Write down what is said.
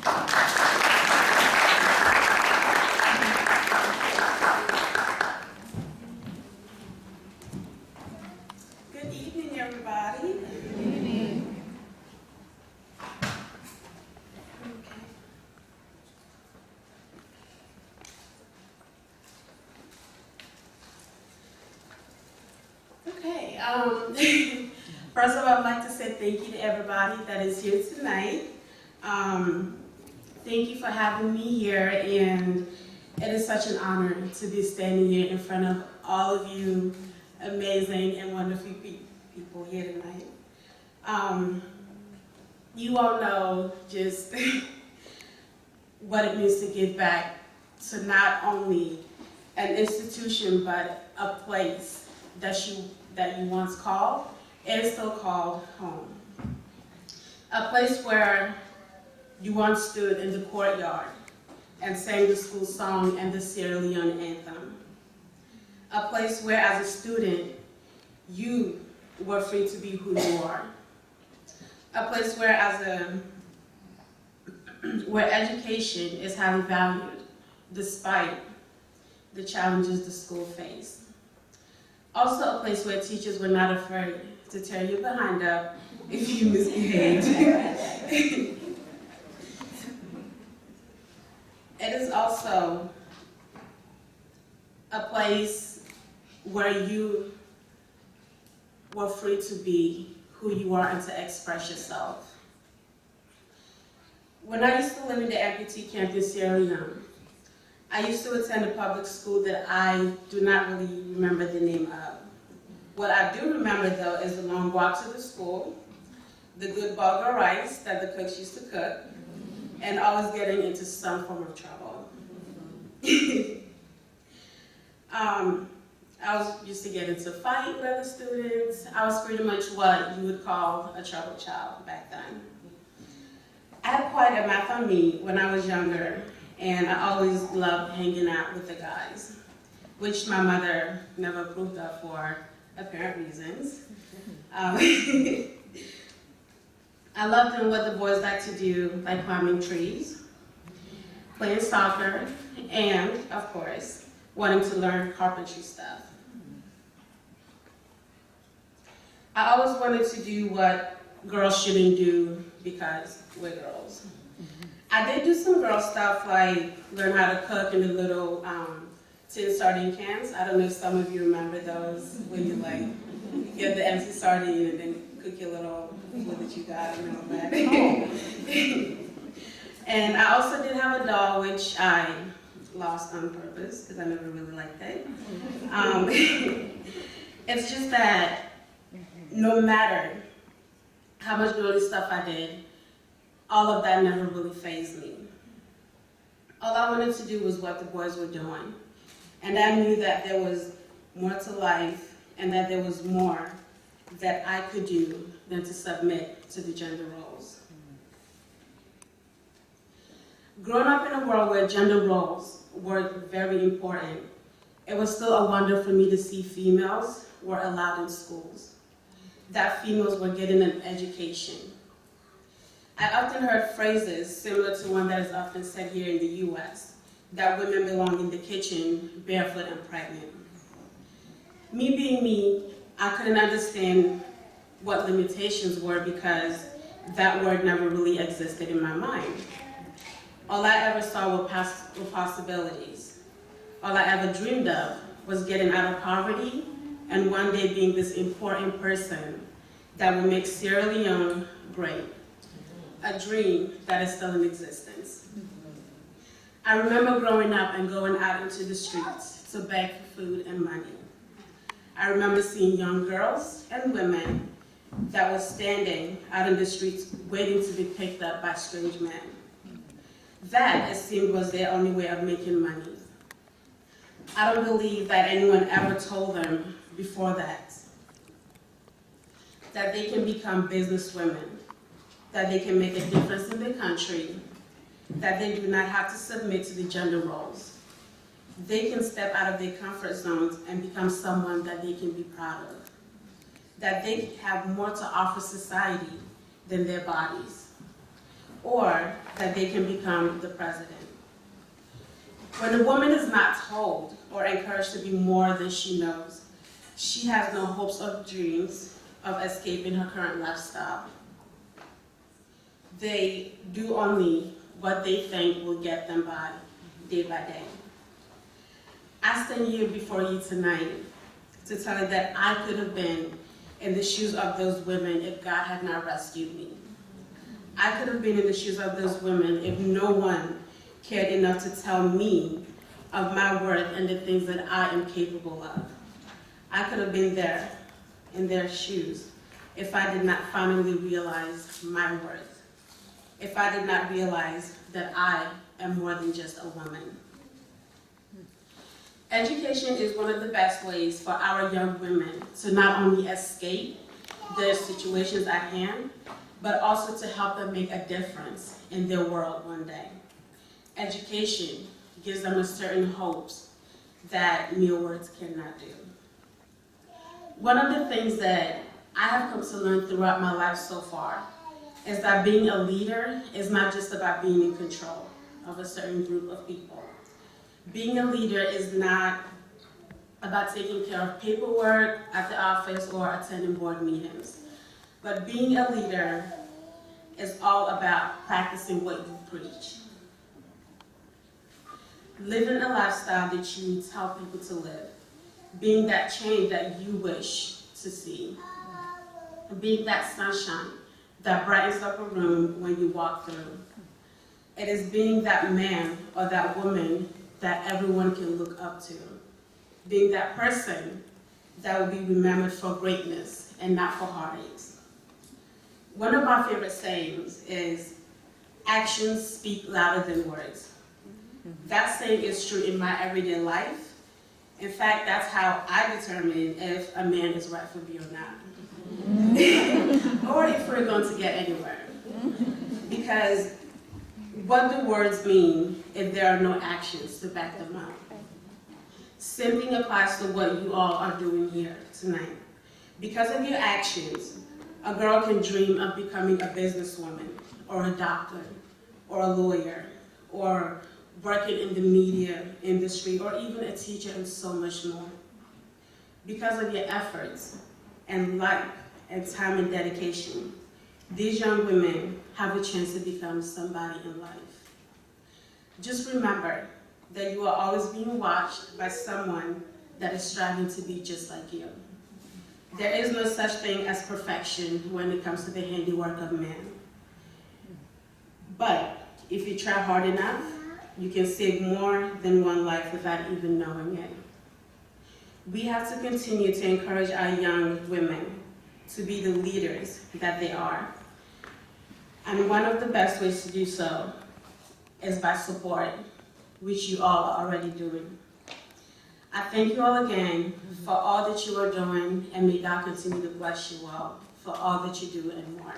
Good evening, everybody. Good evening. Okay, first of all, I'd like to say thank you to everybody that is here tonight. Thank you for having me here, and it is such an honor to be standing here in front of all of you amazing and wonderful people here tonight. You all know just what it means to give back to not only an institution, but a place that you once called and still called home. A place where you once stood in the courtyard and sang the school song and the Sierra Leone anthem. A place where, as a student, you were free to be who you are. A place where, where education is highly valued, despite the challenges the school faced. Also a place where teachers were not afraid to tear you behind up if you misbehaved. It is also a place where you were free to be who you are and to express yourself. When I used to live in the amputee camp in Sierra Leone, I used to attend a public school that I do not really remember the name of. What I do remember, though, is the long walk to the school, the good bulgur rice that the cooks used to cook, and always getting into some form of trouble. I used to get into a fight with other students. I was pretty much what you would call a troubled child back then. I had quite a math on me when I was younger, and I always loved hanging out with the guys, which my mother never approved of for apparent reasons. I loved doing what the boys like to do, like climbing trees, playing soccer, and, of course, wanting to learn carpentry stuff. I always wanted to do what girls shouldn't do because we're girls. I did do some girl stuff, like learn how to cook in the little tin sardine cans. I don't know if some of you remember those, when you get the empty sardine and then cook your little food that you got and all that. And I also did have a doll, which I lost on purpose because I never really liked it. It's just that no matter how much girly stuff I did, all of that never really fazed me. All I wanted to do was what the boys were doing. And I knew that there was more to life and that there was more that I could do than to submit to the gender roles. Growing up in a world where gender roles were very important, it was still a wonder for me to see females were allowed in schools, that females were getting an education. I often heard phrases similar to one that is often said here in the US, that women belong in the kitchen, barefoot and pregnant. Me being me, I couldn't understand what limitations were because that word never really existed in my mind. All I ever saw were possibilities. All I ever dreamed of was getting out of poverty and one day being this important person that would make Sierra Leone great. A dream that is still in existence. I remember growing up and going out into the streets to beg for food and money. I remember seeing young girls and women that were standing out in the streets waiting to be picked up by strange men. That, it seemed, was their only way of making money. I don't believe that anyone ever told them before that they can become businesswomen, that they can make a difference in the country, that they do not have to submit to the gender roles. They can step out of their comfort zones and become someone that they can be proud of, that they have more to offer society than their bodies, or that they can become the president. When a woman is not told or encouraged to be more than she knows, she has no hopes or dreams of escaping her current lifestyle. They do only what they think will get them by, day by day. I stand here before you tonight to tell you that I could have been in the shoes of those women if God had not rescued me. I could have been in the shoes of those women if no one cared enough to tell me of my worth and the things that I am capable of. I could have been there in their shoes if I did not finally realize my worth, if I did not realize that I am more than just a woman. Education is one of the best ways for our young women to not only escape their situations at hand, but also to help them make a difference in their world one day. Education gives them a certain hopes that mere words cannot do. One of the things that I have come to learn throughout my life so far is that being a leader is not just about being in control of a certain group of people. Being a leader is not about taking care of paperwork at the office or attending board meetings. But being a leader is all about practicing what you preach. Living a lifestyle that you tell people to live. Being that change that you wish to see. Being that sunshine that brightens up a room when you walk through. It is being that man or that woman that everyone can look up to. Being that person that will be remembered for greatness and not for heartaches. One of my favorite sayings is, actions speak louder than words. That saying is true in my everyday life. In fact, that's how I determine if a man is right for me or not. Or if we're going to get anywhere. Because what do words mean if there are no actions to back them up? Same thing applies to what you all are doing here tonight. Because of your actions, a girl can dream of becoming a businesswoman, or a doctor, or a lawyer, or working in the media industry, or even a teacher, and so much more. Because of your efforts and life and time and dedication, these young women have a chance to become somebody in life. Just remember that you are always being watched by someone that is striving to be just like you. There is no such thing as perfection when it comes to the handiwork of man. But if you try hard enough, you can save more than one life without even knowing it. We have to continue to encourage our young women to be the leaders that they are. And one of the best ways to do so is by support, which you all are already doing. I thank you all again for all that you are doing, and may God continue to bless you all for all that you do and more.